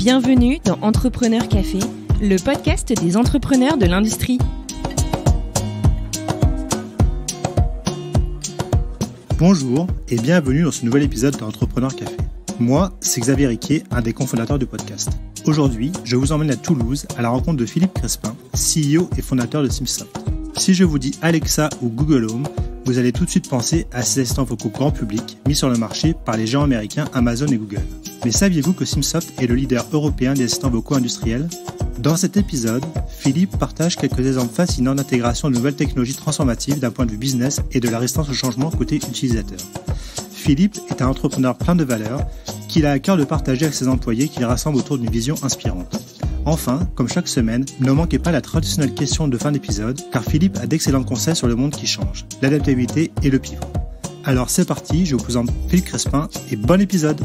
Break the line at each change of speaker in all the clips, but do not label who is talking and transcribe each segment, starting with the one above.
Bienvenue dans Entrepreneur Café, le podcast des entrepreneurs de l'industrie.
Bonjour et bienvenue dans ce nouvel épisode d'Entrepreneur Café. Moi, c'est Xavier Riquier, un des cofondateurs du podcast. Aujourd'hui, je vous emmène à Toulouse à la rencontre de Philippe Crespin, CEO et fondateur de Simsoft. Si je vous dis Alexa ou Google Home, vous allez tout de suite penser à ces assistants vocaux grand public mis sur le marché par les géants américains Amazon et Google. Mais saviez-vous que Simsoft est le leader européen des assistants vocaux industriels ? Dans cet épisode, Philippe partage quelques exemples fascinants d'intégration de nouvelles technologies transformatives d'un point de vue business et de la résistance au changement côté utilisateur. Philippe est un entrepreneur plein de valeurs qu'il a à cœur de partager avec ses employés qu'il rassemble autour d'une vision inspirante. Enfin, comme chaque semaine, ne manquez pas la traditionnelle question de fin d'épisode, car Philippe a d'excellents conseils sur le monde qui change, l'adaptabilité et le pivot. Alors c'est parti, je vous présente Philippe Crespin et bon épisode.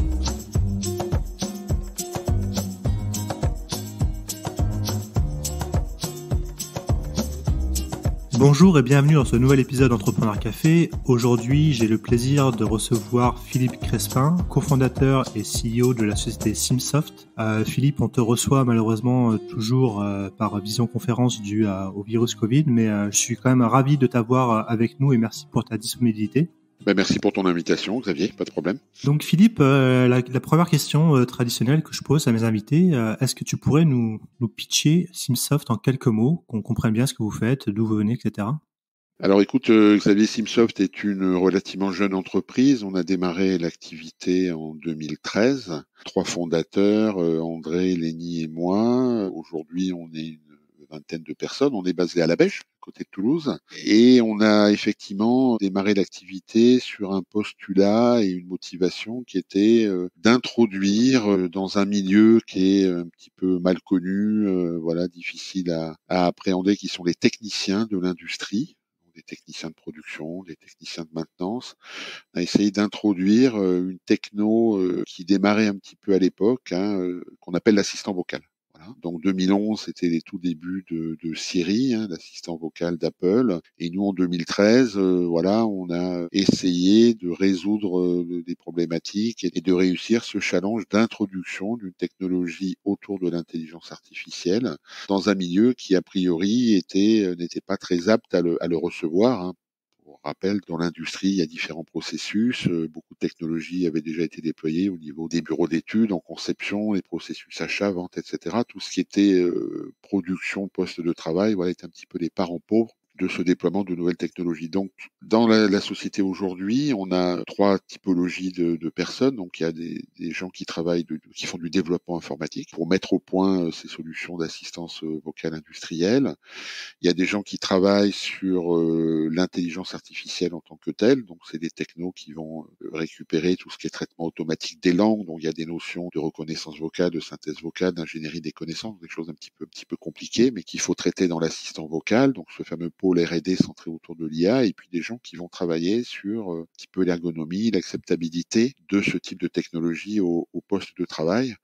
Bonjour et bienvenue dans ce nouvel épisode d'Entrepreneur Café. Aujourd'hui, j'ai le plaisir de recevoir Philippe Crespin, cofondateur et CEO de la société Simsoft. Philippe, on te reçoit malheureusement toujours par visioconférence due au virus Covid, mais je suis quand même ravi de t'avoir avec nous et merci pour ta disponibilité.
Merci pour ton invitation, Xavier, pas de problème.
Donc Philippe, la première question traditionnelle que je pose à mes invités, est-ce que tu pourrais nous pitcher Simsoft en quelques mots, qu'on comprenne bien ce que vous faites, d'où vous venez, etc.
Alors écoute, Xavier, Simsoft est une relativement jeune entreprise. On a démarré l'activité en 2013. 3 fondateurs, André, Lénie et moi. Aujourd'hui, on est une vingtaine de personnes. On est basé à La Bèche, côté de Toulouse. Et on a effectivement démarré l'activité sur un postulat et une motivation qui était d'introduire dans un milieu qui est un petit peu mal connu, difficile à appréhender, qui sont les techniciens de l'industrie, des techniciens de production, des techniciens de maintenance. On a essayé d'introduire une techno qui démarrait un petit peu à l'époque, qu'on appelle l'assistant vocal. Voilà. Donc 2011, c'était les tout débuts de Siri, l'assistant vocal d'Apple. Et nous, en 2013, on a essayé de résoudre des problématiques et de réussir ce challenge d'introduction d'une technologie autour de l'intelligence artificielle dans un milieu qui, a priori, n'était pas très apte à le recevoir. Pour rappel, dans l'industrie, il y a différents processus. Beaucoup de technologies avaient déjà été déployées au niveau des bureaux d'études, en conception, les processus achat, vente, etc. Tout ce qui était production, poste de travail, était un petit peu les parents pauvres de ce déploiement de nouvelles technologies. Donc, dans la société aujourd'hui, on a 3 typologies de personnes. Donc, il y a des gens qui travaillent, qui font du développement informatique pour mettre au point ces solutions d'assistance vocale industrielle. Il y a des gens qui travaillent sur l'intelligence artificielle en tant que telle. Donc, c'est des technos qui vont récupérer tout ce qui est traitement automatique des langues. Donc, il y a des notions de reconnaissance vocale, de synthèse vocale, d'ingénierie des connaissances, des choses un petit peu compliquées, mais qu'il faut traiter dans l'assistant vocal. Donc, ce fameux pôle R&D centré autour de l'IA. Et puis, des gens qui vont travailler sur un petit peu l'ergonomie, l'acceptabilité de ce type de technologie au poste de travail.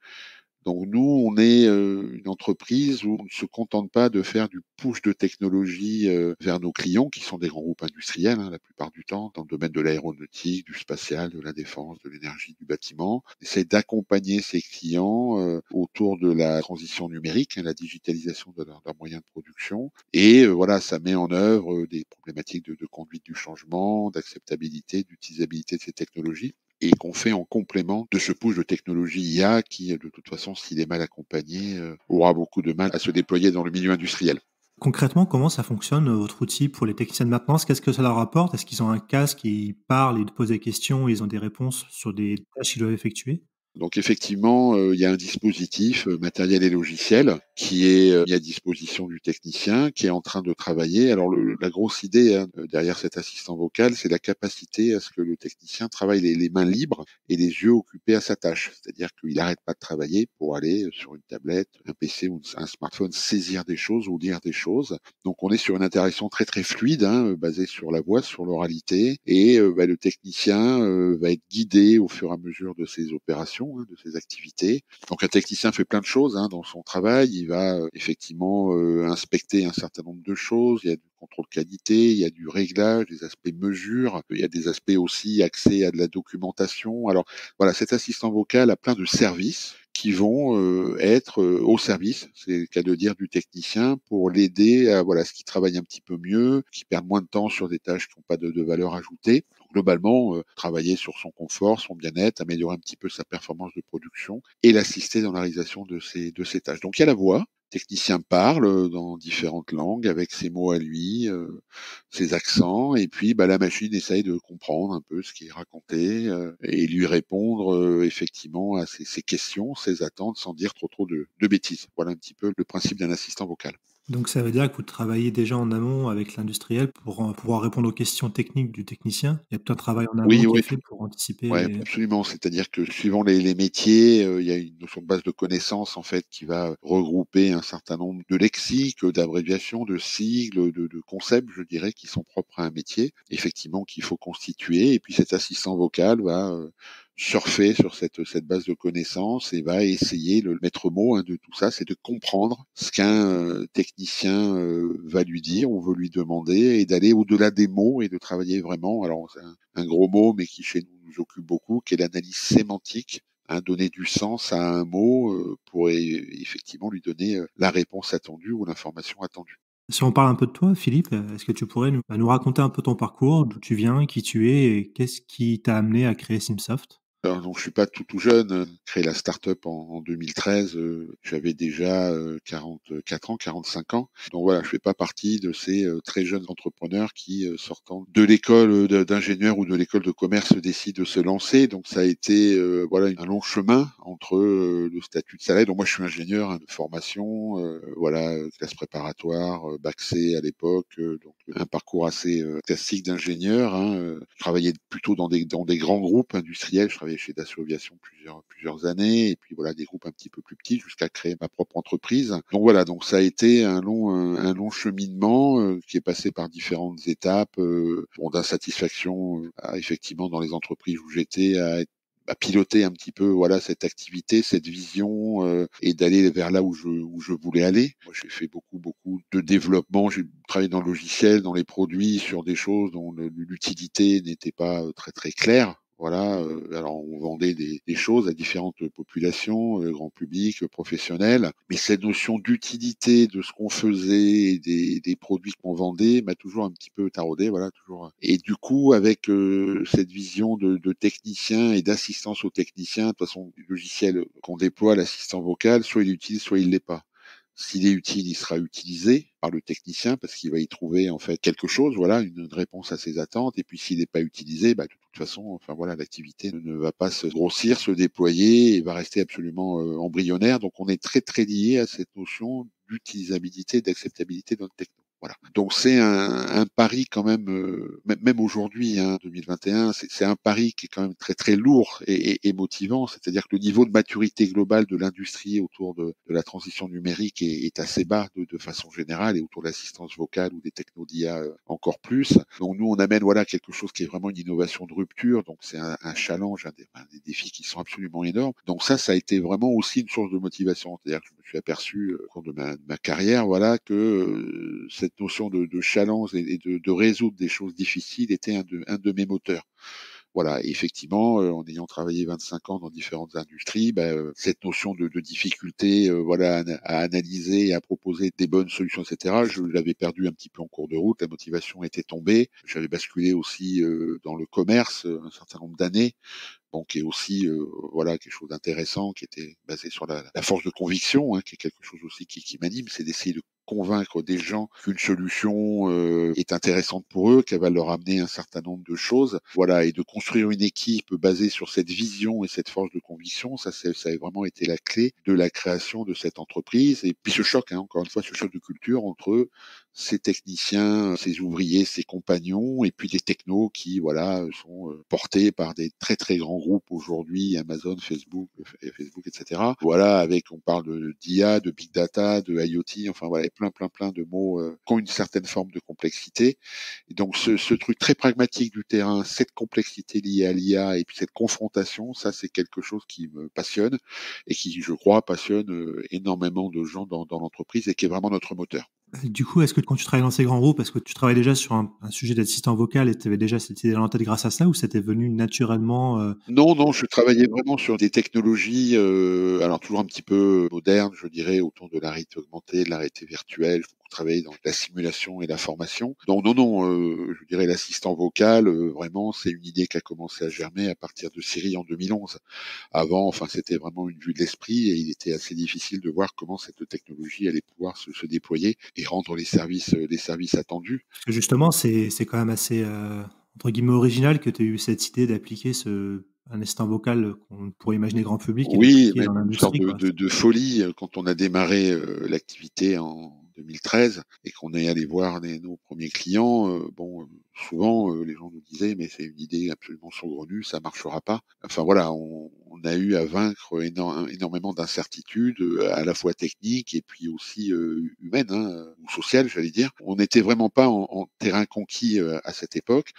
Donc nous, on est une entreprise où on ne se contente pas de faire du push de technologie vers nos clients, qui sont des grands groupes industriels la plupart du temps, dans le domaine de l'aéronautique, du spatial, de la défense, de l'énergie, du bâtiment. On essaie d'accompagner ces clients autour de la transition numérique, la digitalisation de leurs moyens de production. Et ça met en œuvre des problématiques de conduite du changement, d'acceptabilité, d'utilisabilité de ces technologies, et qu'on fait en complément de ce push de technologie IA qui, de toute façon, s'il est mal accompagné, aura beaucoup de mal à se déployer dans le milieu industriel.
Concrètement, comment ça fonctionne, votre outil pour les techniciens de maintenance ? Qu'est-ce que ça leur apporte ? Est-ce qu'ils ont un casque, ils parlent, ils posent des questions, ils ont des réponses sur des tâches qu'ils doivent effectuer ?
Donc effectivement, il y a un dispositif matériel et logiciel qui est mis à disposition du technicien, qui est en train de travailler. Alors la grosse idée derrière cet assistant vocal, c'est la capacité à ce que le technicien travaille les mains libres et les yeux occupés à sa tâche. C'est-à-dire qu'il n'arrête pas de travailler pour aller sur une tablette, un PC ou un smartphone saisir des choses ou lire des choses. Donc on est sur une interaction très très fluide, basée sur la voix, sur l'oralité, et le technicien va être guidé au fur et à mesure de ses opérations, de ses activités. Donc un technicien fait plein de choses dans son travail. Il va effectivement inspecter un certain nombre de choses. Il y a du contrôle qualité, il y a du réglage, des aspects mesure, il y a des aspects aussi accès à de la documentation. Alors voilà, cet assistant vocal a plein de services qui vont être au service, c'est le cas de dire, du technicien pour l'aider à ce qu'il travaille un petit peu mieux, qu'il perde moins de temps sur des tâches qui n'ont pas de valeur ajoutée. Globalement, travailler sur son confort, son bien-être, améliorer un petit peu sa performance de production et l'assister dans la réalisation de ses tâches. Donc il y a la voix. Le technicien parle dans différentes langues avec ses mots à lui, ses accents, et puis la machine essaye de comprendre un peu ce qui est raconté et lui répondre effectivement à ses questions, ses attentes, sans dire trop de bêtises. Voilà un petit peu le principe d'un assistant vocal.
Donc ça veut dire que vous travaillez déjà en amont avec l'industriel pour pouvoir répondre aux questions techniques du technicien. Il y a tout un travail en amont
Oui,
qui est
oui,
fait pour anticiper
ouais,
les...
absolument. C'est-à-dire que suivant les métiers, il y a une notion de base de connaissances en fait qui va regrouper un certain nombre de lexiques, d'abréviations, de sigles, de concepts, je dirais, qui sont propres à un métier, effectivement qu'il faut constituer. Et puis cet assistant vocal va surfer sur cette base de connaissances et va essayer, le maître mot de tout ça, c'est de comprendre ce qu'un technicien va lui dire ou veut lui demander, et d'aller au-delà des mots et de travailler vraiment. Alors c'est un gros mot, mais qui chez nous occupe beaucoup, qui est l'analyse sémantique. Donner du sens à un mot pour effectivement lui donner la réponse attendue ou l'information attendue.
Si on parle un peu de toi, Philippe, est-ce que tu pourrais nous raconter un peu ton parcours, d'où tu viens, qui tu es et qu'est-ce qui t'a amené à créer Simsoft?
Alors, donc je suis pas tout jeune. Créé la start-up en 2013, j'avais déjà 44 ans, 45 ans. Donc voilà, je fais pas partie de ces très jeunes entrepreneurs qui, sortant de l'école d'ingénieur ou de l'école de commerce, décident de se lancer. Donc ça a été un long chemin entre le statut de salarié. Donc moi je suis ingénieur de formation, classe préparatoire, bac C à l'époque, donc un parcours assez classique d'ingénieur. Je travaillais plutôt dans des grands groupes industriels. Je travaillais chez Dassault Aviation plusieurs années, et puis des groupes un petit peu plus petits jusqu'à créer ma propre entreprise. Donc ça a été un long cheminement qui est passé par différentes étapes, d'insatisfaction effectivement dans les entreprises où j'étais, à piloter un petit peu cette activité, cette vision et d'aller vers là où je voulais aller. Moi, j'ai fait beaucoup de développement. J'ai travaillé dans le logiciel, dans les produits, sur des choses dont l'utilité n'était pas très claire. Alors on vendait des choses à différentes populations, grand public, professionnel, mais cette notion d'utilité de ce qu'on faisait et des produits qu'on vendait m'a toujours un petit peu taraudé, toujours. Et du coup, avec cette vision de technicien et d'assistance aux techniciens, de toute façon, le logiciel qu'on déploie, l'assistant vocal, soit il est utile, soit il l'est pas. S'il est utile, il sera utilisé par le technicien parce qu'il va y trouver en fait quelque chose, une réponse à ses attentes. Et puis s'il n'est pas utilisé, de toute façon, l'activité ne va pas se grossir, se déployer et va rester absolument embryonnaire. Donc on est très lié à cette notion d'utilisabilité, d'acceptabilité de notre techno. Voilà. Donc c'est un pari quand même, même aujourd'hui, 2021, c'est un pari qui est quand même très lourd et motivant. C'est-à-dire que le niveau de maturité globale de l'industrie autour de la transition numérique est assez bas de façon générale, et autour de l'assistance vocale ou des technos d'IA encore plus. Donc nous on amène quelque chose qui est vraiment une innovation de rupture. Donc c'est un challenge, des défis qui sont absolument énormes. Donc ça a été vraiment aussi une source de motivation. C'est-à-dire que je me suis aperçu au cours de ma carrière, que cette notion de challenge et de résoudre des choses difficiles était un de mes moteurs. Et effectivement, en ayant travaillé 25 ans dans différentes industries, cette notion de difficulté, à analyser et à proposer des bonnes solutions, etc., je l'avais perdu un petit peu en cours de route. La motivation était tombée. J'avais basculé aussi dans le commerce un certain nombre d'années. Donc, et aussi, quelque chose d'intéressant qui était basé sur la force de conviction, qui est quelque chose aussi qui m'anime, c'est d'essayer de convaincre des gens qu'une solution est intéressante pour eux, qu'elle va leur amener un certain nombre de choses, et de construire une équipe basée sur cette vision et cette force de conviction. Ça a vraiment été la clé de la création de cette entreprise. Et puis ce choc, encore une fois, ce choc de culture entre ces techniciens, ces ouvriers, ces compagnons, et puis les technos qui, sont portés par des très grands groupes aujourd'hui, Amazon, Facebook, etc. On parle d'IA, de big data, de IoT, plein de mots qui ont une certaine forme de complexité. Et donc ce truc très pragmatique du terrain, cette complexité liée à l'IA et puis cette confrontation, ça c'est quelque chose qui me passionne et qui, je crois, passionne énormément de gens dans l'entreprise et qui est vraiment notre moteur.
Du coup, est-ce que quand tu travailles dans ces grands groupes, est-ce que tu travailles déjà sur un sujet d'assistant vocal et tu avais déjà cette idée dans la tête grâce à ça, ou c'était venu naturellement
Non, non, je travaillais vraiment sur des technologies, alors toujours un petit peu modernes, je dirais, autour de la réalité augmentée, de la réalité virtuelle. J'ai beaucoup travaillé dans la simulation et la formation. Donc non, non, je dirais l'assistant vocal, vraiment, c'est une idée qui a commencé à germer à partir de Siri en 2011. Avant, enfin, c'était vraiment une vue de l'esprit et il était assez difficile de voir comment cette technologie allait pouvoir se déployer et rendre les services attendus.
Parce que justement, c'est quand même assez entre guillemets original que tu aies eu cette idée d'appliquer un assistant vocal qu'on pourrait imaginer grand public et
Oui,
d'appliquer
même
dans
une sorte
l'industrie, quoi.
de folie quand on a démarré l'activité en 2013 et qu'on est allé voir nos premiers clients. Souvent les gens nous disaient mais c'est une idée absolument saugrenue, ça marchera pas. Enfin voilà, on a eu à vaincre énormément d'incertitudes, à la fois techniques et puis aussi humaines, hein, ou sociales, j'allais dire. On n'était vraiment pas en terrain conquis à cette époque.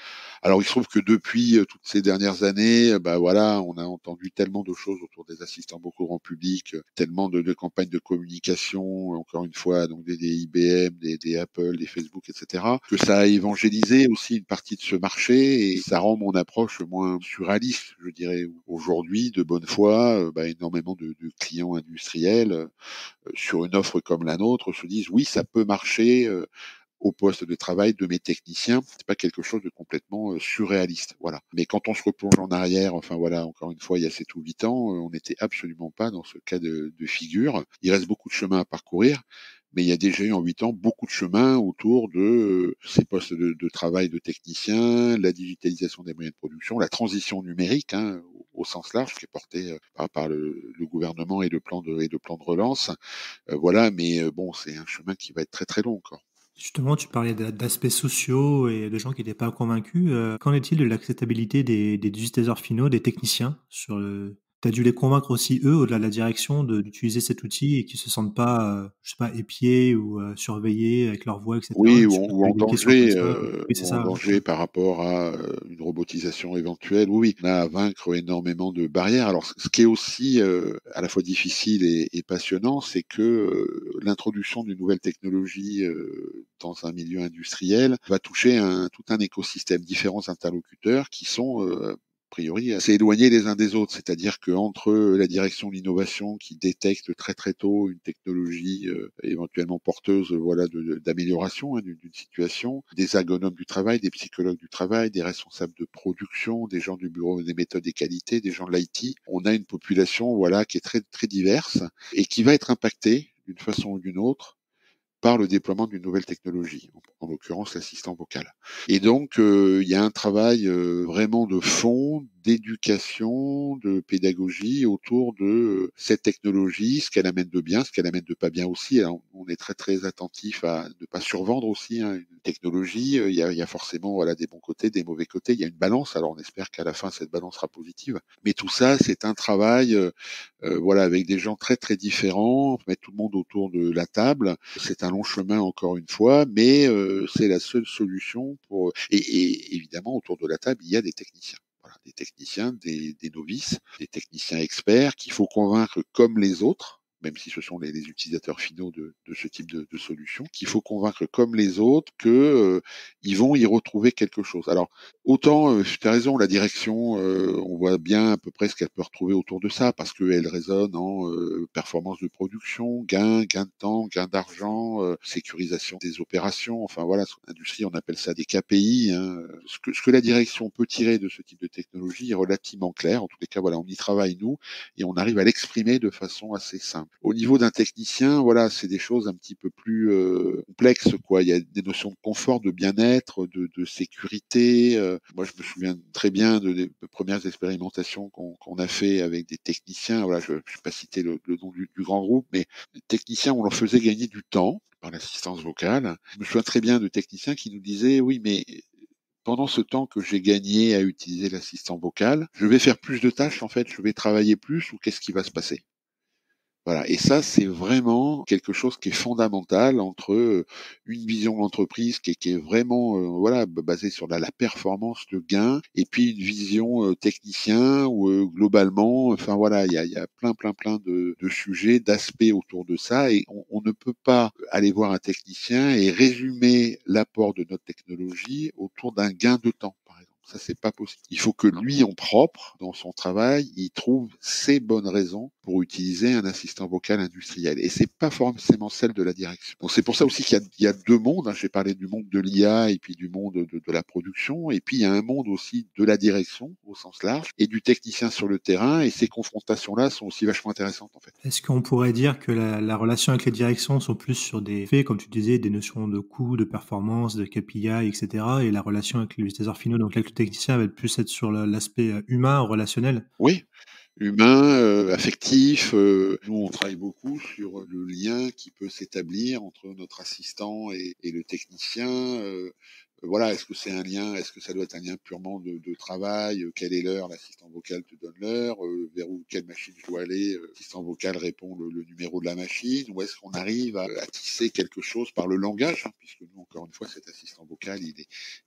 Alors il se trouve que depuis toutes ces dernières années, bah voilà, on a entendu tellement de choses autour des assistants vocaux grand public, tellement de campagnes de communication, encore une fois, donc des IBM, des Apple, des Facebook, etc., que ça a évangélisé aussi une partie de ce marché et ça rend mon approche moins surréaliste, je dirais. Aujourd'hui, de bonne foi, énormément de clients industriels sur une offre comme la nôtre se disent oui, ça peut marcher. Au poste de travail de mes techniciens, c'est pas quelque chose de complètement surréaliste, voilà. Mais quand on se replonge en arrière, enfin voilà, encore une fois, il y a 7 ou 8 ans, on n'était absolument pas dans ce cas de figure. Il reste beaucoup de chemin à parcourir, mais il y a déjà eu en 8 ans beaucoup de chemin autour de ces postes de travail de techniciens, la digitalisation des moyens de production, la transition numérique, hein, au sens large, qui est porté par le gouvernement et le plan de relance. Voilà, mais bon, c'est un chemin qui va être très très long encore.
Justement, tu parlais d'aspects sociaux et de gens qui n'étaient pas convaincus. Qu'en est-il de l'acceptabilité des utilisateurs finaux, des techniciens sur le... T'as dû les convaincre aussi, eux, au-delà de la direction, d'utiliser cet outil et qu'ils se sentent pas, je sais pas, épiés ou surveillés avec leur voix, etc.
Oui,
Je sais pas si t'as eu des questions comme ça. Oui, c'est
ou en
ça.
danger par rapport à une robotisation éventuelle. Oui, oui, on a à vaincre énormément de barrières. Alors, ce qui est aussi à la fois difficile et passionnant, c'est que l'introduction d'une nouvelle technologie dans un milieu industriel va toucher tout un écosystème, différents interlocuteurs qui sont priori assez éloignés les uns des autres, c'est-à-dire qu'entre la direction de l'innovation qui détecte très très tôt une technologie éventuellement porteuse voilà d'amélioration, hein, d'une situation, des ergonomes du travail, des psychologues du travail, des responsables de production, des gens du bureau des méthodes et qualités, des gens de l'IT, on a une population voilà qui est très très diverse et qui va être impactée d'une façon ou d'une autre par le déploiement d'une nouvelle technologie, en l'occurrence l'assistant vocal. Et donc, il y a un travail vraiment de fond, d'éducation, de pédagogie autour de cette technologie, ce qu'elle amène de bien, ce qu'elle amène de pas bien aussi. Alors, on est très très attentif à ne pas survendre aussi hein, une technologie. Il y a forcément voilà des bons côtés, des mauvais côtés. Il y a une balance. Alors, on espère qu'à la fin cette balance sera positive. Mais tout ça, c'est un travail voilà, avec des gens très très différents, mettre tout le monde autour de la table. C'est un long chemin encore une fois, mais c'est la seule solution pour. Et évidemment, autour de la table, il y a des techniciens. Voilà, des techniciens, des novices, des techniciens experts qu'il faut convaincre comme les autres, même si ce sont les utilisateurs finaux de ce type de solution, qu'il faut convaincre comme les autres que ils vont y retrouver quelque chose. Alors autant, tu as raison, la direction, on voit bien à peu près ce qu'elle peut retrouver autour de ça, parce qu'elle résonne en performance de production, gain de temps, gain d'argent, sécurisation des opérations. Enfin voilà, en industrie, on appelle ça des KPI. Hein. Ce que la direction peut tirer de ce type de technologie est relativement clair. En tous les cas, voilà, on y travaille nous et on arrive à l'exprimer de façon assez simple. Au niveau d'un technicien, voilà, c'est des choses un petit peu plus complexes, quoi. Il y a des notions de confort, de bien-être, de sécurité. Moi, je me souviens très bien des premières expérimentations qu'on a fait avec des techniciens. Voilà, je ne vais pas citer le nom du grand groupe, mais les techniciens, on leur faisait gagner du temps par l'assistance vocale. Je me souviens très bien de techniciens qui nous disaient, oui, mais pendant ce temps que j'ai gagné à utiliser l'assistant vocal, je vais faire plus de tâches, en fait, je vais travailler plus ou qu'est-ce qui va se passer? Voilà, et ça, c'est vraiment quelque chose qui est fondamental entre une vision de l'entreprise qui est vraiment voilà basée sur la performance, le gain, et puis une vision technicien où globalement, enfin voilà, il y a plein de sujets, d'aspects autour de ça, et on ne peut pas aller voir un technicien et résumer l'apport de notre technologie autour d'un gain de temps, par exemple. Ça, c'est pas possible. Il faut que lui, en propre, dans son travail, il trouve ses bonnes raisons pour utiliser un assistant vocal industriel. Et c'est pas forcément celle de la direction. Donc c'est pour ça aussi qu'il y a deux mondes. Hein. J'ai parlé du monde de l'IA et puis du monde de la production. Et puis il y a un monde aussi de la direction au sens large et du technicien sur le terrain. Et ces confrontations-là sont aussi vachement intéressantes en fait.
Est-ce qu'on pourrait dire que la relation avec les directions sont plus sur des faits, comme tu disais, des notions de coût, de performance, de KPI, etc. Et la relation avec les utilisateurs finaux, donc avec le technicien, va plus être sur l'aspect humain, relationnel?
Oui, humain, affectif. Nous, on travaille beaucoup sur le lien qui peut s'établir entre notre assistant et le technicien. Voilà, est-ce que c'est un lien, est-ce que ça doit être un lien purement de travail? Quelle est l'heure? L'assistant vocal te donne l'heure. Vers où, quelle machine je dois aller? L'assistant vocal répond le numéro de la machine. Ou est-ce qu'on arrive à tisser quelque chose par le langage, hein, puisque nous, encore une fois, cet assistant vocal,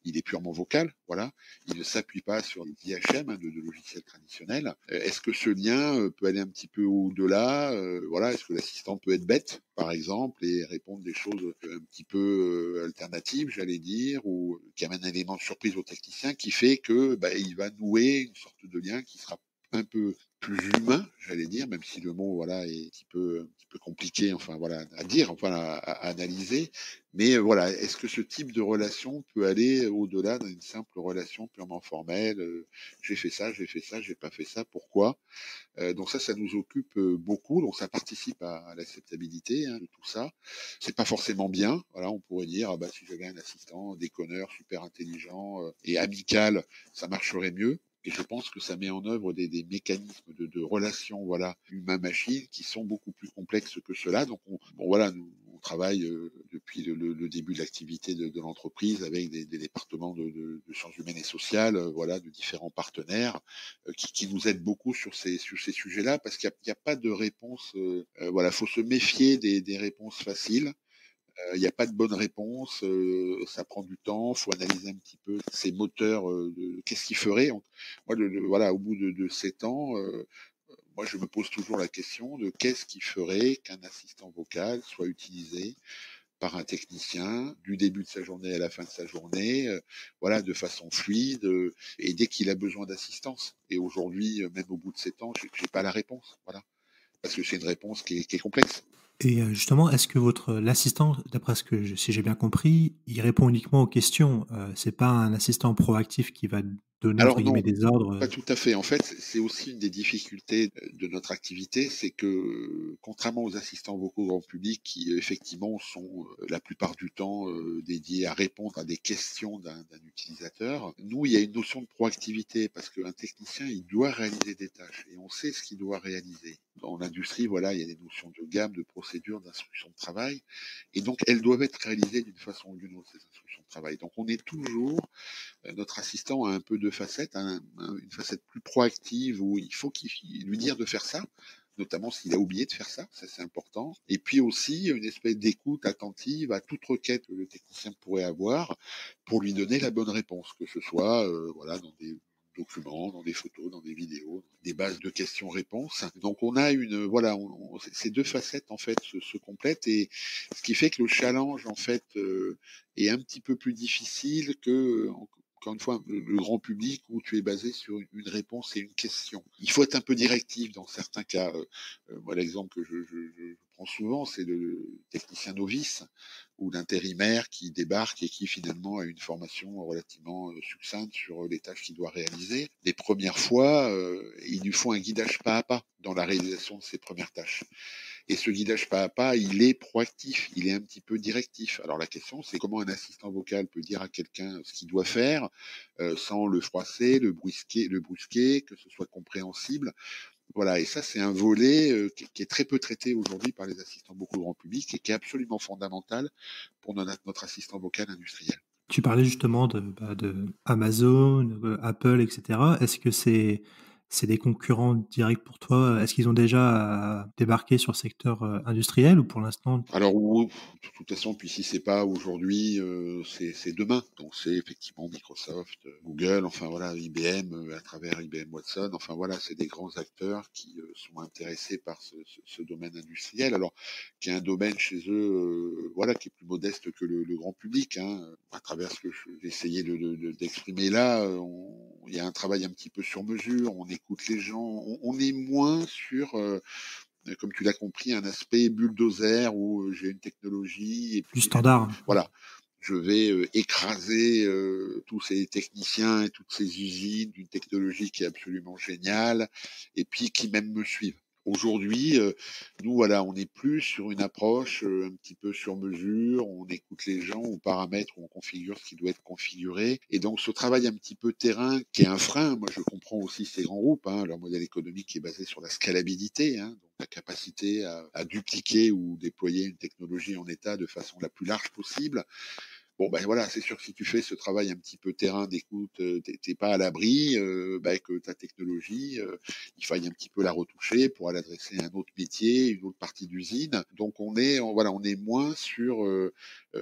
il est purement vocal. Voilà, il ne s'appuie pas sur les IHM hein, de logiciels traditionnels. Est-ce que ce lien peut aller un petit peu au-delà? Voilà, est-ce que l'assistant peut être bête, par exemple, et répondre des choses un petit peu alternatives, j'allais dire, ou qui amène un élément de surprise au technicien qui fait que il va nouer une sorte de lien qui sera un peu plus humain, j'allais dire, même si le mot voilà est un petit peu compliqué, enfin voilà à dire, enfin à analyser. Mais voilà, est-ce que ce type de relation peut aller au-delà d'une simple relation purement formelle? J'ai fait ça, j'ai pas fait ça, pourquoi? Donc ça nous occupe beaucoup. Donc ça participe à l'acceptabilité hein, de tout ça. C'est pas forcément bien. Voilà, on pourrait dire ah bah si j'avais un assistant déconneur, super intelligent et amical, ça marcherait mieux. Et je pense que ça met en œuvre des mécanismes de relations, voilà, humain-machine, qui sont beaucoup plus complexes que cela. Donc, bon, voilà, nous, on travaille depuis le début de l'activité de l'entreprise avec des départements de sciences humaines et sociales, voilà, de différents partenaires qui nous aident beaucoup sur ces sujets-là, parce qu'il n'y a pas de réponse. Voilà, faut se méfier des réponses faciles. Il n'y a pas de bonne réponse, ça prend du temps, faut analyser un petit peu ces moteurs, qu'est-ce qu'ils feraient? Moi, voilà, au bout de 7 ans, moi, je me pose toujours la question de qu'est-ce qui ferait qu'un assistant vocal soit utilisé par un technicien du début de sa journée à la fin de sa journée, voilà, de façon fluide, et dès qu'il a besoin d'assistance. Et aujourd'hui, même au bout de 7 ans, j'ai pas la réponse, voilà, parce que c'est une réponse qui est complexe.
Et justement, est-ce que l'assistant, d'après si j'ai bien compris, il répond uniquement aux questions, c'est pas un assistant proactif qui va donner entre
Alors
guillemets
non,
des ordres,
pas tout à fait. En fait, c'est aussi une des difficultés de notre activité, c'est que contrairement aux assistants vocaux grand public qui effectivement sont la plupart du temps dédiés à répondre à des questions d'un utilisateur, nous, il y a une notion de proactivité parce qu'un technicien, il doit réaliser des tâches et on sait ce qu'il doit réaliser. Dans l'industrie, voilà, il y a des notions de gamme, de procédure, d'instruction de travail et donc elles doivent être réalisées d'une façon ou d'une autre, ces instructions de travail. Donc on est toujours notre assistant a un peu deux facettes, une facette plus proactive où il faut lui dire de faire ça, notamment s'il a oublié de faire ça, ça c'est important. Et puis aussi une espèce d'écoute attentive à toute requête que le technicien pourrait avoir pour lui donner la bonne réponse, que ce soit voilà dans des documents, dans des photos, dans des vidéos, des bases de questions-réponses. Donc on a ces deux facettes en fait se complètent et ce qui fait que le challenge en fait est un petit peu plus difficile que encore une fois, le grand public où tu es basé sur une réponse et une question. Il faut être un peu directif dans certains cas. Moi, l'exemple que je prends souvent, c'est le technicien novice ou l'intérimaire qui débarque et qui finalement a une formation relativement succincte sur les tâches qu'il doit réaliser. Les premières fois, il lui faut un guidage pas à pas dans la réalisation de ses premières tâches. Et ce guidage pas à pas, il est proactif, il est un petit peu directif. Alors la question, c'est comment un assistant vocal peut dire à quelqu'un ce qu'il doit faire sans le froisser, le brusquer, que ce soit compréhensible. Voilà, et ça, c'est un volet qui est très peu traité aujourd'hui par les assistants vocaux grand public et qui est absolument fondamental pour notre assistant vocal industriel.
Tu parlais justement de Amazon, Apple et cetera. Est-ce que c'est des concurrents directs pour toi? Est-ce qu'ils ont déjà débarqué sur le secteur industriel ou pour l'instant?
Alors oui, de toute façon, puis si c'est pas aujourd'hui, c'est demain. Donc c'est effectivement Microsoft, Google, enfin voilà, IBM, à travers IBM Watson, enfin voilà, c'est des grands acteurs qui sont intéressés par ce domaine industriel. Alors qui est un domaine chez eux, voilà, qui est plus modeste que le grand public, hein. À travers ce que j'ai essayé d'exprimer là, il y a un travail un petit peu sur mesure, on écoute les gens, on est moins sur comme tu l'as compris, un aspect bulldozer où j'ai une technologie et
Du
puis
standard?
voilà, je vais écraser tous ces techniciens et toutes ces usines d'une technologie qui est absolument géniale et puis qui même me suivent. Aujourd'hui, nous voilà, on est plus sur une approche un petit peu sur mesure, on écoute les gens, on paramètre, on configure ce qui doit être configuré. Et donc ce travail un petit peu terrain qui est un frein, moi je comprends aussi ces grands groupes, hein, leur modèle économique est basé sur la scalabilité, hein, donc la capacité à dupliquer ou déployer une technologie en état de façon la plus large possible. Bon, ben voilà, c'est sûr que si tu fais ce travail un petit peu terrain d'écoute, t'es pas à l'abri que ta technologie, il faille un petit peu la retoucher pour aller adresser un autre métier, une autre partie d'usine. Donc on est moins sur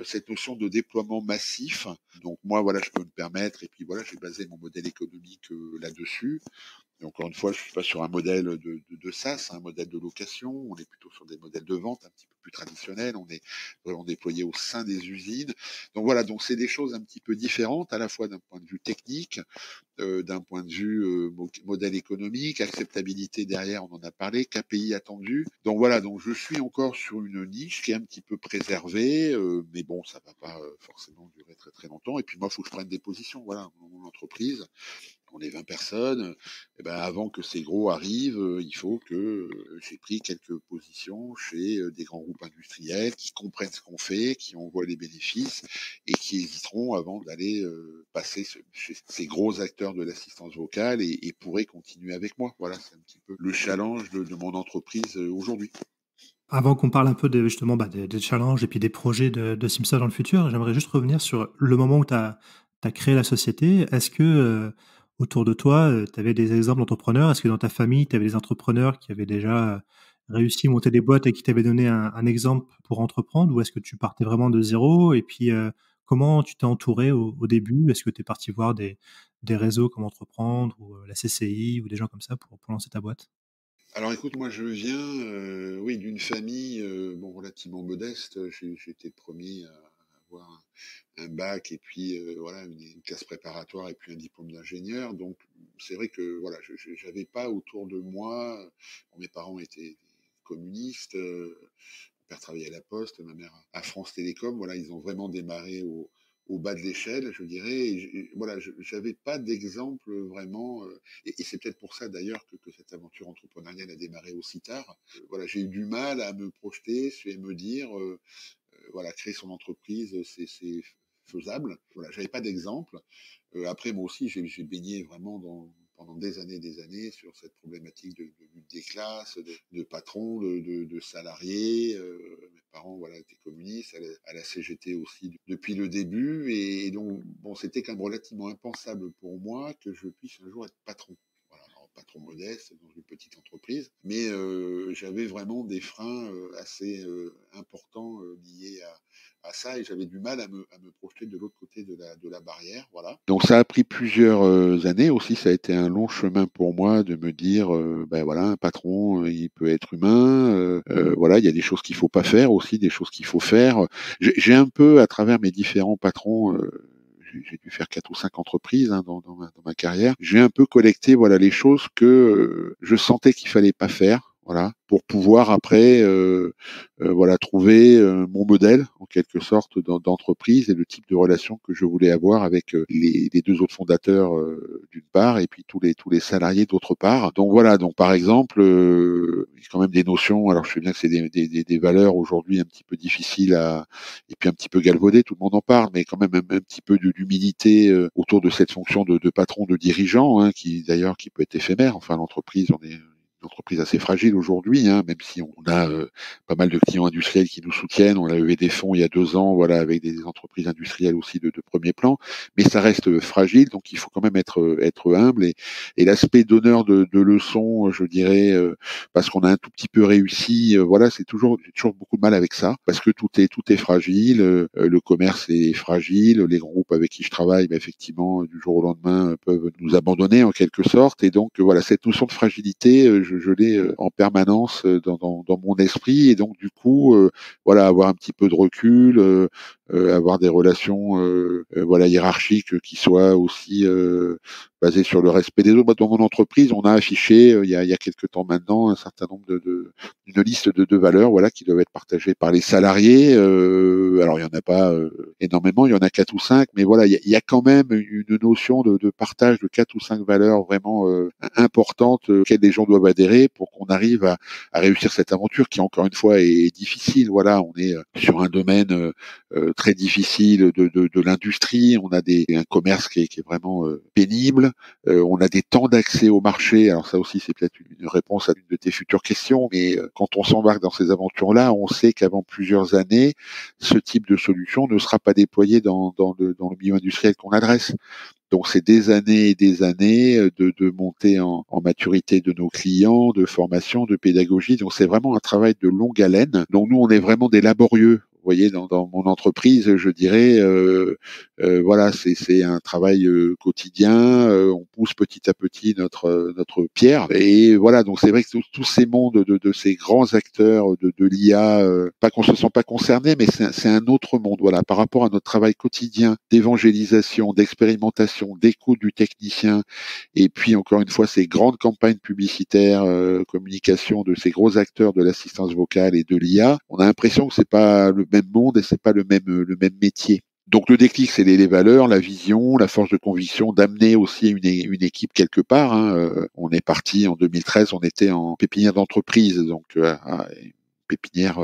cette notion de déploiement massif. Donc moi, voilà, je peux me permettre, et puis voilà, j'ai basé mon modèle économique là-dessus. Et encore une fois, je suis pas sur un modèle de SaaS, un modèle de location. On est plutôt sur des modèles de vente un petit peu plus traditionnels. On est vraiment déployé au sein des usines. Donc voilà, donc c'est des choses un petit peu différentes, à la fois d'un point de vue technique, d'un point de vue modèle économique, acceptabilité derrière, on en a parlé, KPI attendu. Donc voilà, donc je suis encore sur une niche qui est un petit peu préservée, mais bon, ça va pas forcément durer très très longtemps. Et puis moi, il faut que je prenne des positions. Voilà, dans mon entreprise, on est 20 personnes. Et ben, avant que ces gros arrivent, il faut que j'ai pris quelques positions chez des grands groupes industriels qui comprennent ce qu'on fait, qui en voient les bénéfices et qui hésiteront avant d'aller passer chez ces gros acteurs de l'assistance vocale et pourraient continuer avec moi. Voilà, c'est un petit peu le challenge de mon entreprise aujourd'hui.
Avant qu'on parle un peu justement des challenges et puis des projets de Simsa dans le futur, j'aimerais juste revenir sur le moment où tu as créé la société. Est-ce que autour de toi, tu avais des exemples d'entrepreneurs? Est-ce que dans ta famille, tu avais des entrepreneurs qui avaient déjà réussi à monter des boîtes et qui t'avaient donné un exemple pour entreprendre? Ou est-ce que tu partais vraiment de zéro? Et puis, comment tu t'es entouré au début? Est-ce que tu es parti voir des réseaux comme Entreprendre ou la CCI ou des gens comme ça pour lancer ta boîte?
Alors écoute, moi je viens, oui, d'une famille bon, relativement modeste. J'ai été le premier à avoir un bac et puis voilà une classe préparatoire et puis un diplôme d'ingénieur. Donc c'est vrai que voilà, je j'avais pas autour de moi. Bon, mes parents étaient communistes. Mon père travaillait à la Poste, ma mère à France Télécom. Voilà, ils ont vraiment démarré au bas de l'échelle, je dirais. Voilà, j'avais pas d'exemple vraiment. Et c'est peut-être pour ça d'ailleurs que cette aventure entrepreneuriale a démarré aussi tard. Voilà, j'ai eu du mal à me projeter et me dire, voilà, créer son entreprise, c'est faisable. Voilà, j'avais pas d'exemple. Après, moi aussi, j'ai baigné vraiment pendant des années sur cette problématique de lutte des classes, de patrons, de salariés. Mes parents, voilà, étaient communistes, à la CGT aussi depuis le début. Et donc, bon, c'était quand même relativement impensable pour moi que je puisse un jour être patron. Voilà, alors, patron modeste dans une petite entreprise. Mais j'avais vraiment des freins assez importants liés à ça et j'avais du mal à me projeter de l'autre côté de la barrière, voilà. Donc ça a pris plusieurs années aussi, ça a été un long chemin pour moi de me dire, ben voilà, un patron, il peut être humain, voilà, il y a des choses qu'il faut pas faire aussi, des choses qu'il faut faire. J'ai un peu, à travers mes différents patrons, j'ai dû faire 4 ou 5 entreprises hein, dans ma carrière. J'ai un peu collecté voilà les choses que je sentais qu'il fallait pas faire, voilà, pour pouvoir après voilà trouver mon modèle en quelque sorte d'entreprise et le type de relation que je voulais avoir avec les deux autres fondateurs d'une part et puis tous les salariés d'autre part. Donc voilà, donc par exemple, il y a quand même des notions. Alors je sais bien que c'est des valeurs aujourd'hui un petit peu difficiles à et puis un petit peu galvaudées, tout le monde en parle, mais quand même un petit peu d'humilité autour de cette fonction de patron, de dirigeant, hein, qui d'ailleurs qui peut être éphémère. Enfin l'entreprise, on est une entreprise assez fragile aujourd'hui, hein, même si on a pas mal de clients industriels qui nous soutiennent. On a levé des fonds il y a 2 ans, voilà, avec des entreprises industrielles aussi de premier plan, mais ça reste fragile, donc il faut quand même être humble et l'aspect donneur de leçons, je dirais, parce qu'on a un tout petit peu réussi, voilà, j'ai toujours beaucoup de mal avec ça, parce que tout est fragile, le commerce est fragile, les groupes avec qui je travaille, effectivement, du jour au lendemain, peuvent nous abandonner en quelque sorte, et donc voilà, cette notion de fragilité, je l'ai en permanence dans mon esprit, et donc du coup, voilà, avoir un petit peu de recul, avoir des relations, voilà, hiérarchiques qui soient aussi basées sur le respect des autres. Moi, dans mon entreprise, on a affiché il y a quelques temps maintenant un certain nombre une liste de valeurs, voilà, qui doivent être partagées par les salariés. Alors il y en a pas énormément, il y en a 4 ou 5, mais voilà, il y a quand même une notion de partage de 4 ou 5 valeurs vraiment importantes auxquelles les gens doivent adhérer pour qu'on arrive à réussir cette aventure qui, encore une fois, est difficile. Voilà, on est sur un domaine très difficile de l'industrie. On a un commerce qui est vraiment pénible. On a des temps d'accès au marché. Alors ça aussi, c'est peut-être une réponse à une de tes futures questions. Mais quand on s'embarque dans ces aventures-là, on sait qu'avant plusieurs années, ce type de solution ne sera pas déployé dans le milieu industriel qu'on adresse. Donc c'est des années et des années de montée en maturité de nos clients, de formation, de pédagogie. Donc c'est vraiment un travail de longue haleine. Donc nous, on est vraiment des laborieux. Vous voyez, dans mon entreprise, je dirais, voilà, c'est un travail quotidien. On pousse petit à petit notre pierre. Et voilà, donc c'est vrai que tous ces mondes de ces grands acteurs de l'IA, pas qu'on se sent pas concerné, mais c'est un autre monde. Voilà, par rapport à notre travail quotidien d'évangélisation, d'expérimentation, d'écoute du technicien, et puis encore une fois ces grandes campagnes publicitaires, communication de ces gros acteurs de l'assistance vocale et de l'IA, on a l'impression que c'est pas le même monde et c'est pas le même métier. Donc le déclic, c'est les valeurs, la vision, la force de conviction, d'amener aussi une équipe quelque part. Hein. On est parti en 2013, on était en pépinière d'entreprise, donc une pépinière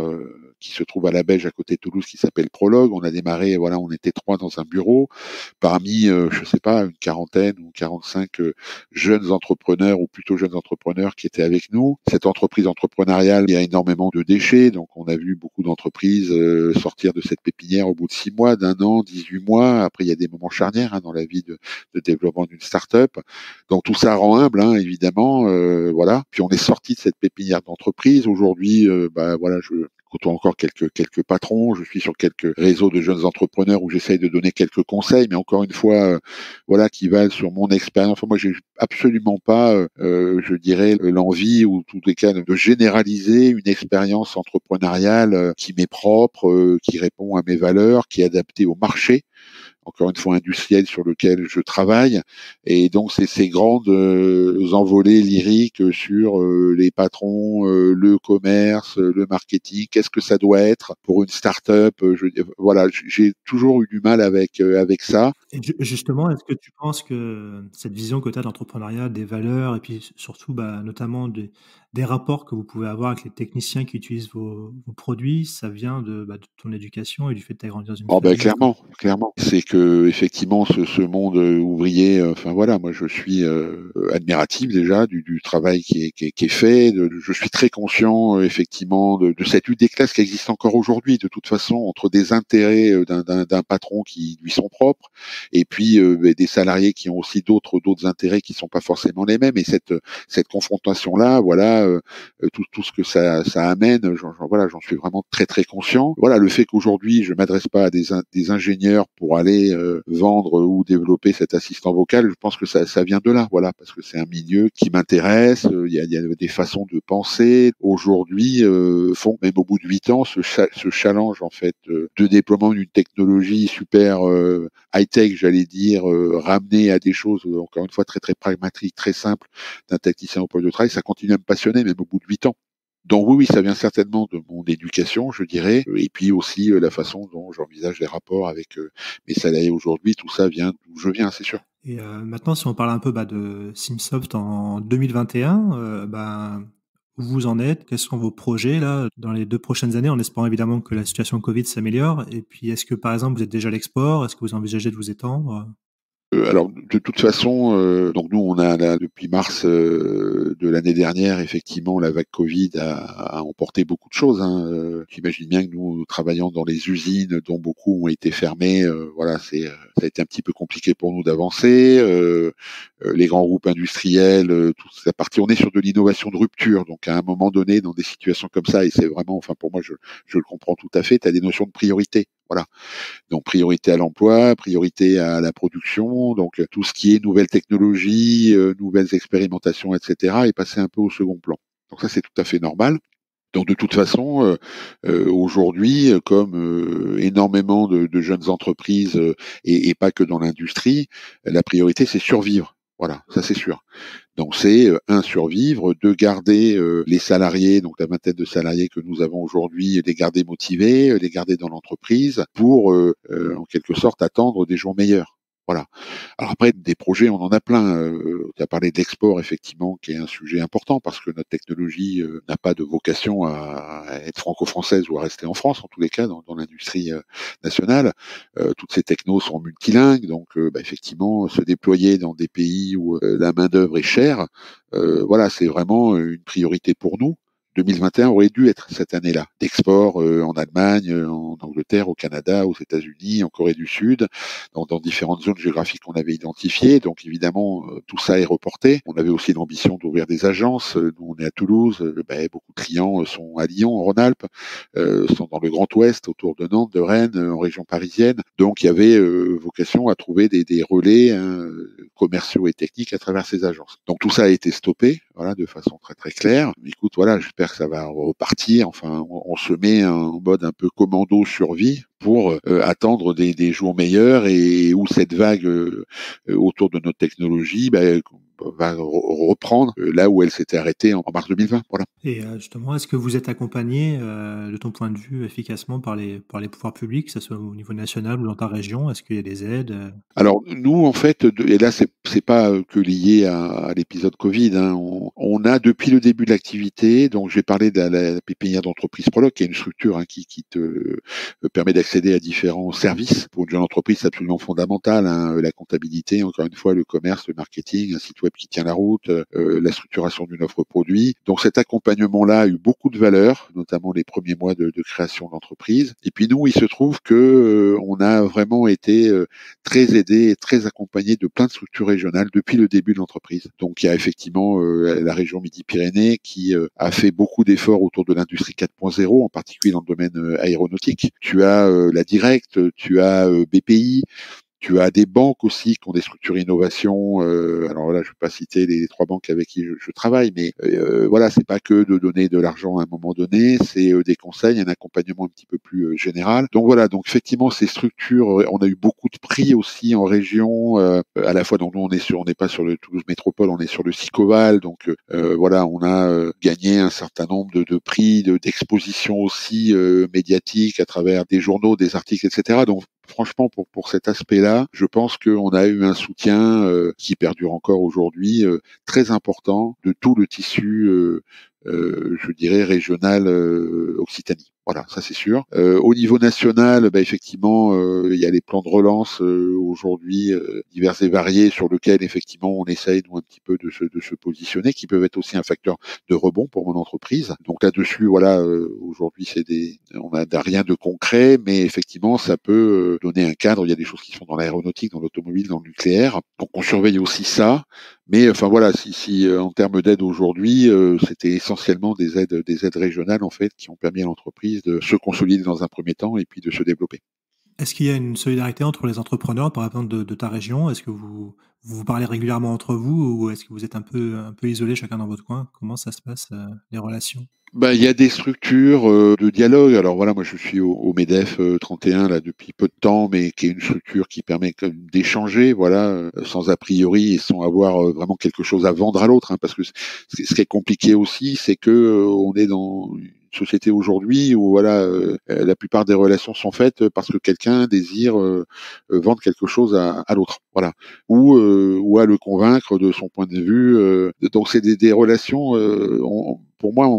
qui se trouve à la Belge à côté de Toulouse, qui s'appelle Prologue. On a démarré, voilà, on était 3 dans un bureau, parmi, je sais pas, une quarantaine ou 45 jeunes entrepreneurs ou plutôt jeunes entrepreneurs qui étaient avec nous. Cette entreprise entrepreneuriale, il y a énormément de déchets, donc on a vu beaucoup d'entreprises sortir de cette pépinière au bout de 6 mois, d'un an, 18 mois. Après, il y a des moments charnières dans la vie de développement d'une start-up. Donc tout ça rend humble, hein, évidemment, voilà. Puis on est sorti de cette pépinière d'entreprise. Aujourd'hui, voilà, je côtoie encore quelques patrons, je suis sur quelques réseaux de jeunes entrepreneurs où j'essaye de donner quelques conseils, mais encore une fois, voilà, qui valent sur mon expérience. Enfin, moi, j'ai absolument pas, je dirais, l'envie ou tous les cas de généraliser une expérience entrepreneuriale qui m'est propre, qui répond à mes valeurs, qui est adaptée au marché, encore une fois industriel sur lequel je travaille, et donc c'est ces grandes envolées lyriques sur les patrons, le commerce, le marketing, qu'est-ce que ça doit être pour une start-up, voilà, j'ai toujours eu du mal avec ça.
Et justement, est-ce que tu penses que cette vision que tu as d'entrepreneuriat, des valeurs et puis surtout, notamment des rapports que vous pouvez avoir avec les techniciens qui utilisent vos produits, ça vient de ton éducation et du fait que tu as grandi dans une
Oh ben
famille, quoi?
clairement. C'est que effectivement ce monde ouvrier, enfin voilà, moi je suis admiratif déjà du travail qui est fait. Je suis très conscient effectivement de cette lutte des classes qui existe encore aujourd'hui, de toute façon, entre des intérêts d'un patron qui lui sont propres, et puis des salariés qui ont aussi d'autres intérêts qui sont pas forcément les mêmes. Et cette confrontation là, voilà, tout ce que ça amène, voilà, j'en suis vraiment très très conscient. Voilà, le fait qu'aujourd'hui je m'adresse pas à des ingénieurs pour aller vendre ou développer cet assistant vocal, je pense que ça vient de là, voilà, parce que c'est un milieu qui m'intéresse. Il y a des façons de penser aujourd'hui font, même au bout de 8 ans, ce challenge en fait de déploiement d'une technologie super high-tech, j'allais dire, ramener à des choses encore une fois très très pragmatiques, très simples, d'un technicien au poste de travail, ça continue à me passionner même au bout de 8 ans. Donc oui, ça vient certainement de mon éducation, je dirais, et puis aussi la façon dont j'envisage les rapports avec mes salariés aujourd'hui. Tout ça vient d'où je viens, c'est sûr.
Et maintenant, si on parle un peu de Simsoft en 2021, où vous en êtes? Quels sont vos projets là dans les 2 prochaines années, en espérant évidemment que la situation Covid s'améliore? Et puis, est-ce que par exemple vous êtes déjà à l'export? Est-ce que vous envisagez de vous étendre?
Alors de toute façon, donc nous on a là, depuis mars de l'année dernière, effectivement la vague Covid a emporté beaucoup de choses. Hein. J'imagine bien que nous travaillant dans les usines dont beaucoup ont été fermées, voilà, ça a été un petit peu compliqué pour nous d'avancer. Les grands groupes industriels, toute la partie, on est sur de l'innovation de rupture, donc à un moment donné dans des situations comme ça, et c'est vraiment, enfin pour moi je le comprends tout à fait, tu as des notions de priorité. Voilà. Donc priorité à l'emploi, priorité à la production, donc tout ce qui est nouvelles technologies, nouvelles expérimentations, etc., est passé un peu au second plan. Donc ça c'est tout à fait normal. Donc de toute façon, aujourd'hui, comme énormément de jeunes entreprises et pas que dans l'industrie, la priorité c'est survivre. Voilà, ça c'est sûr. Donc c'est survivre, deux garder les salariés, donc la vingtaine de salariés que nous avons aujourd'hui, les garder motivés, les garder dans l'entreprise pour en quelque sorte attendre des jours meilleurs. Voilà. Alors après, des projets, on en a plein. Tu as parlé de l'export, effectivement, qui est un sujet important parce que notre technologie n'a pas de vocation à être franco-française ou à rester en France, en tous les cas, dans l'industrie nationale. Toutes ces technos sont multilingues, donc effectivement, se déployer dans des pays où la main-d'œuvre est chère, voilà, c'est vraiment une priorité pour nous. 2021 aurait dû être cette année-là, d'export en Allemagne, en Angleterre, au Canada, aux États-Unis, en Corée du Sud, dans différentes zones géographiques qu'on avait identifiées. Donc évidemment, tout ça est reporté. On avait aussi l'ambition d'ouvrir des agences. Nous, on est à Toulouse. Beaucoup de clients sont à Lyon, en Rhône-Alpes, sont dans le Grand Ouest, autour de Nantes, de Rennes, en région parisienne. Donc il y avait vocation à trouver des relais commerciaux et techniques à travers ces agences. Donc tout ça a été stoppé, voilà, de façon très très claire. Écoute, voilà, j'espère que ça va repartir. Enfin, on se met en mode un peu commando survie pour attendre des jours meilleurs et où cette vague autour de notre technologie va reprendre là où elle s'était arrêtée en mars 2020. Voilà.
Et justement, est-ce que vous êtes accompagné, de ton point de vue, efficacement par les pouvoirs publics, que ce soit au niveau national ou dans ta région? Est-ce qu'il y a des aides?
Alors nous, en fait, et là c'est pas que lié à l'épisode Covid. Hein, on a depuis le début de l'activité, donc j'ai parlé de la pépinière d'entreprise Prologue, qui est une structure qui te permet d'accéder à différents services. Pour une jeune entreprise, c'est absolument fondamental. Hein, la comptabilité, encore une fois, le commerce, le marketing, un site web qui tient la route, la structuration d'une offre produit. Donc cet accompagnement-là a eu beaucoup de valeur, notamment les premiers mois de création d'entreprise. Et puis nous, il se trouve que on a vraiment été très aidé et très accompagné de plein de structures régionales depuis le début de l'entreprise. Donc il y a effectivement la région Midi-Pyrénées qui a fait beaucoup d'efforts autour de l'industrie 4.0, en particulier dans le domaine aéronautique. Tu as la Direct, tu as BPI, tu as des banques aussi qui ont des structures innovation. Alors là, je ne vais pas citer les trois banques avec qui je travaille, mais voilà, c'est pas que de donner de l'argent à un moment donné, c'est des conseils, un accompagnement un petit peu plus général. Donc voilà, donc effectivement, ces structures, on a eu beaucoup de prix aussi en région, à la fois. Donc nous, on n'est pas sur le Toulouse Métropole, on est sur le Sicoval. Donc voilà, on a gagné un certain nombre de prix, d'expositions aussi médiatiques à travers des journaux, des articles, etc. Donc franchement, pour cet aspect-là, je pense qu'on a eu un soutien qui perdure encore aujourd'hui, très important de tout le tissu, je dirais, régional Occitanie. Voilà, ça c'est sûr. Au niveau national, effectivement, il y a les plans de relance aujourd'hui divers et variés sur lesquels effectivement on essaye nous un petit peu de se positionner, qui peuvent être aussi un facteur de rebond pour mon entreprise. Donc là-dessus, voilà, aujourd'hui on n'a rien de concret, mais effectivement ça peut donner un cadre. Il y a des choses qui se font dans l'aéronautique, dans l'automobile, dans le nucléaire. Donc on surveille aussi ça. Mais enfin voilà, si en termes d'aide aujourd'hui, c'était essentiellement des aides régionales en fait qui ont permis à l'entreprise de se consolider dans un premier temps et puis de se développer.
Est-ce qu'il y a une solidarité entre les entrepreneurs, par exemple, de ta région? Est-ce que vous parlez régulièrement entre vous ou est-ce que vous êtes un peu isolés chacun dans votre coin? Comment ça se passe, les relations?
Il y a des structures de dialogue. Alors voilà, moi je suis au MEDEF 31 là depuis peu de temps, mais qui est une structure qui permet quand même d'échanger, voilà, sans a priori et sans avoir vraiment quelque chose à vendre à l'autre, hein, parce que ce qui est compliqué aussi, c'est que on est dans une société aujourd'hui où voilà, la plupart des relations sont faites parce que quelqu'un désire vendre quelque chose à l'autre, voilà, ou à le convaincre de son point de vue. Donc c'est des relations. Pour moi,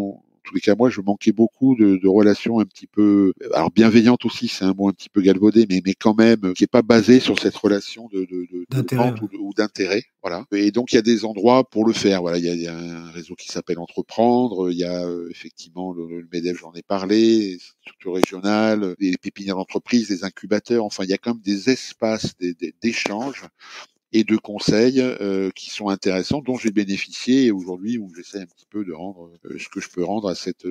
tous les cas, moi, je manquais beaucoup de relations un petit peu, alors bienveillantes aussi, c'est un mot un petit peu galvaudé, mais quand même, qui est pas basé sur cette relation de
D'intérêt.
vente ou d'intérêt. Voilà. Et donc, il y a des endroits pour le faire. Voilà, il y a un réseau qui s'appelle Entreprendre. Il y a effectivement le MEDEF, j'en ai parlé, les structures régionales, les pépinières d'entreprise, les incubateurs. Enfin, il y a quand même des espaces d'échange et de conseils qui sont intéressants, dont j'ai bénéficié aujourd'hui, où j'essaie un petit peu de rendre ce que je peux rendre à cette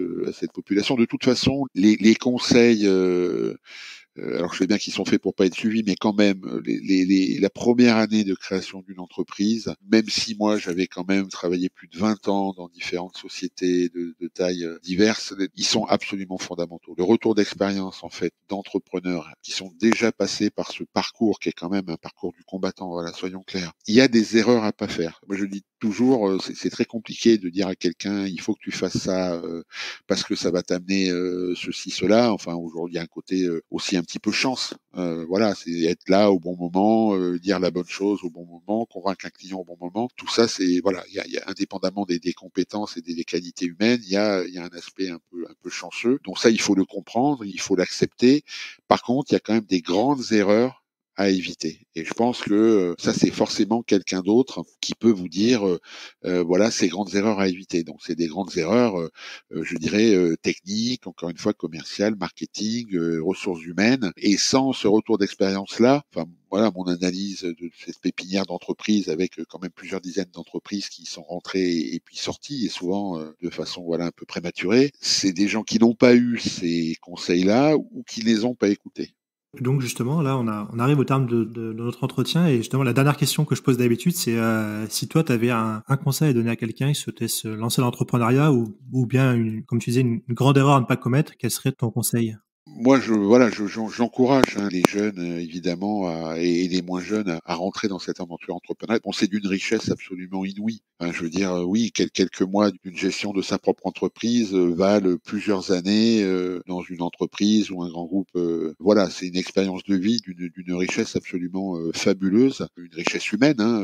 population. De toute façon, les conseils alors je sais bien qu'ils sont faits pour pas être suivis, mais quand même, la première année de création d'une entreprise, même si moi j'avais quand même travaillé plus de 20 ans dans différentes sociétés de tailles diverses, ils sont absolument fondamentaux. Le retour d'expérience en fait d'entrepreneurs qui sont déjà passés par ce parcours qui est quand même un parcours du combattant, voilà, soyons clairs. Il y a des erreurs à pas faire. Moi je dis toujours, c'est très compliqué de dire à quelqu'un il faut que tu fasses ça parce que ça va t'amener ceci, cela. Enfin aujourd'hui il y a un côté aussi un petit peu chance. Voilà, c'est être là au bon moment, dire la bonne chose au bon moment, convaincre un client au bon moment. Tout ça, c'est voilà, il y a indépendamment des compétences et des qualités humaines, il y a un aspect un peu chanceux. Donc ça, il faut le comprendre, il faut l'accepter. Par contre, il y a quand même des grandes erreurs à éviter. Et je pense que ça, c'est forcément quelqu'un d'autre qui peut vous dire, voilà, ces grandes erreurs à éviter. Donc, c'est des grandes erreurs, je dirais, techniques, encore une fois, commerciales, marketing, ressources humaines. Et sans ce retour d'expérience-là, enfin, voilà, mon analyse de cette pépinière d'entreprises avec quand même plusieurs dizaines d'entreprises qui sont rentrées et puis sorties, et souvent de façon, voilà, un peu prématurée, c'est des gens qui n'ont pas eu ces conseils-là ou qui les ont pas écoutés.
Donc justement, là, on arrive au terme de notre entretien et justement, la dernière question que je pose d'habitude, c'est si toi, tu avais un conseil à donner à quelqu'un qui souhaitait se lancer dans l'entrepreneuriat ou bien, comme tu disais, une grande erreur à ne pas commettre, quel serait ton conseil?
Moi, j'encourage les jeunes, évidemment, et les moins jeunes à rentrer dans cette aventure entrepreneuriale. Bon, c'est d'une richesse absolument inouïe. Hein, je veux dire, oui, quelques mois d'une gestion de sa propre entreprise valent plusieurs années dans une entreprise ou un grand groupe. Voilà, c'est une expérience de vie d'une richesse absolument fabuleuse, une richesse humaine. Hein,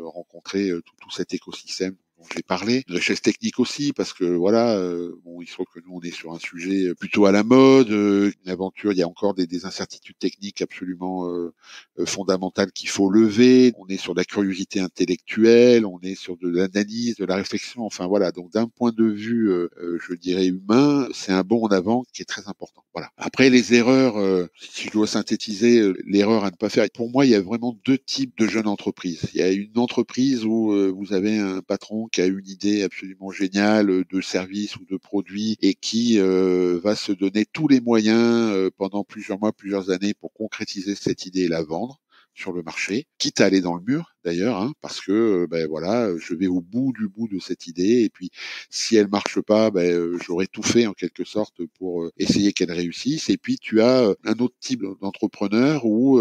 rencontrer tout cet écosystème dont j'ai parlé, une richesse technique aussi parce que voilà, bon, il se trouve que nous on est sur un sujet plutôt à la mode, une aventure, il y a encore des incertitudes techniques absolument fondamentales qu'il faut lever. On est sur de la curiosité intellectuelle, on est sur de l'analyse, de la réflexion. Enfin voilà, donc d'un point de vue, je dirais humain, c'est un bond en avant qui est très important. Voilà. Après les erreurs, si je dois synthétiser l'erreur à ne pas faire, pour moi il y a vraiment deux types de jeunes entreprises. Il y a une entreprise où vous avez un patron qui a une idée absolument géniale de service ou de produit et qui va se donner tous les moyens pendant plusieurs mois, plusieurs années pour concrétiser cette idée et la vendre sur le marché, quitte à aller dans le mur d'ailleurs, hein, parce que ben voilà, je vais au bout du bout de cette idée et puis si elle marche pas, j'aurais tout fait en quelque sorte pour essayer qu'elle réussisse. Et puis tu as un autre type d'entrepreneur où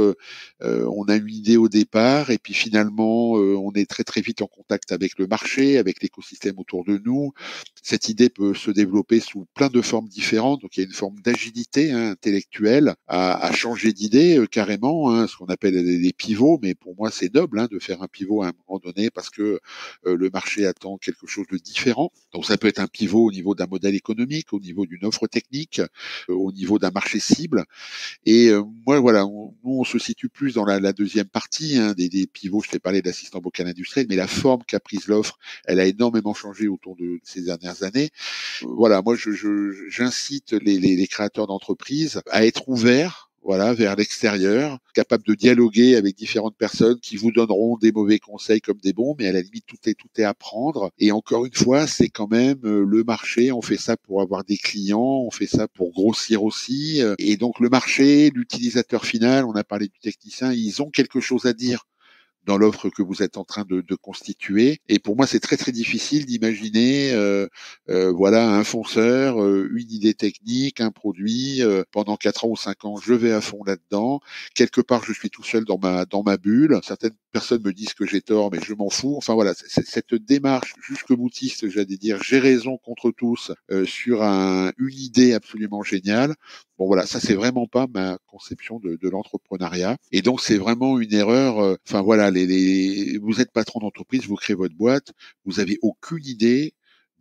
on a une idée au départ et puis finalement on est très très vite en contact avec le marché, avec l'écosystème autour de nous. Cette idée peut se développer sous plein de formes différentes. Donc il y a une forme d'agilité intellectuelle à changer d'idée carrément, hein, ce qu'on appelle les pivots. Mais pour moi c'est noble de faire un pivot à un moment donné parce que le marché attend quelque chose de différent. Donc ça peut être un pivot au niveau d'un modèle économique, au niveau d'une offre technique, au niveau d'un marché cible. Et moi, voilà, nous, on se situe plus dans la deuxième partie des pivots. Je t'ai parlé d'assistant vocal industriel, mais la forme qu'a prise l'offre, elle a énormément changé autour de ces dernières années. Voilà, moi, j'incite les créateurs d'entreprises à être ouverts. Voilà, vers l'extérieur, capable de dialoguer avec différentes personnes qui vous donneront des mauvais conseils comme des bons, mais à la limite tout est à prendre. Et encore une fois, c'est quand même le marché. On fait ça pour avoir des clients, on fait ça pour grossir aussi. Et donc le marché, l'utilisateur final, on a parlé du technicien, ils ont quelque chose à dire dans l'offre que vous êtes en train de constituer. Et pour moi, c'est très très difficile d'imaginer, voilà, un fonceur, une idée technique, un produit. Pendant 4 ans ou 5 ans, je vais à fond là-dedans. Quelque part, je suis tout seul dans ma bulle. Certaines personnes me disent que j'ai tort, mais je m'en fous. Enfin voilà, cette démarche jusque boutiste, j'allais dire, j'ai raison contre tous sur une idée absolument géniale. Bon voilà, ça c'est vraiment pas ma conception de l'entrepreneuriat. Et donc c'est vraiment une erreur. Enfin voilà, vous êtes patron d'entreprise, vous créez votre boîte, vous avez aucune idée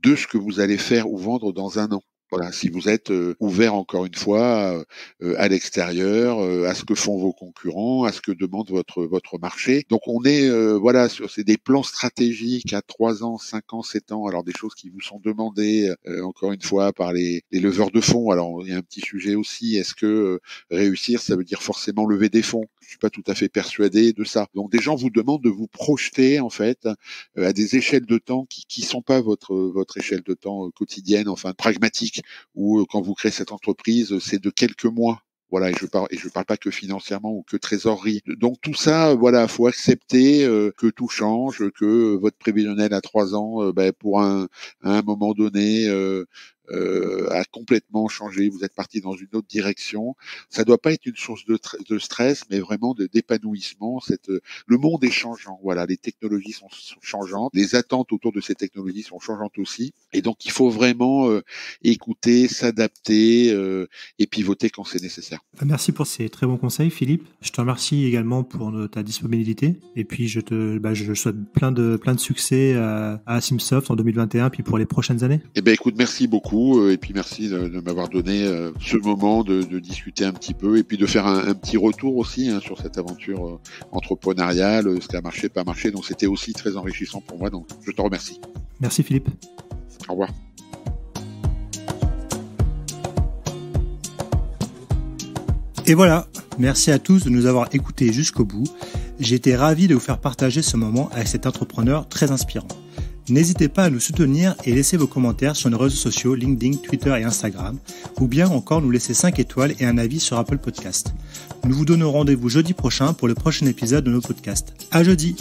de ce que vous allez faire ou vendre dans un an. Voilà, si vous êtes ouvert encore une fois à l'extérieur, à ce que font vos concurrents, à ce que demande votre marché. Donc on est c'est des plans stratégiques à 3 ans, 5 ans, 7 ans. Alors des choses qui vous sont demandées encore une fois par les leveurs de fonds. Alors il y a un petit sujet aussi. Est-ce que réussir, ça veut dire forcément lever des fonds? Je suis pas tout à fait persuadé de ça. Donc des gens vous demandent de vous projeter en fait à des échelles de temps qui sont pas votre échelle de temps quotidienne, enfin pragmatique, ou quand vous créez cette entreprise, c'est de quelques mois. Voilà, et je parle pas que financièrement ou que trésorerie. Donc tout ça, voilà, faut accepter que tout change, que votre prévisionnel à 3 ans, à un moment donné a complètement changé. Vous êtes parti dans une autre direction. Ça doit pas être une source de stress, mais vraiment d'épanouissement. Le monde est changeant. Voilà, les technologies sont changeantes, les attentes autour de ces technologies sont changeantes aussi. Et donc il faut vraiment écouter, s'adapter et pivoter quand c'est nécessaire.
Merci pour ces très bons conseils, Philippe. Je te remercie également pour ta disponibilité. Et puis je souhaite plein de succès à Simsoft en 2021, puis pour les prochaines années.
Eh ben écoute, merci beaucoup. Et puis merci de m'avoir donné ce moment de discuter un petit peu et puis de faire un petit retour aussi sur cette aventure entrepreneuriale, ce qui a marché, pas marché. Donc c'était aussi très enrichissant pour moi. Donc je te remercie.
Merci Philippe.
Au revoir.
Et voilà, merci à tous de nous avoir écoutés jusqu'au bout. J'ai été ravi de vous faire partager ce moment avec cet entrepreneur très inspirant. N'hésitez pas à nous soutenir et laisser vos commentaires sur nos réseaux sociaux LinkedIn, Twitter et Instagram, ou bien encore nous laisser 5 étoiles et un avis sur Apple Podcast. Nous vous donnons rendez-vous jeudi prochain pour le prochain épisode de nos podcasts. À jeudi!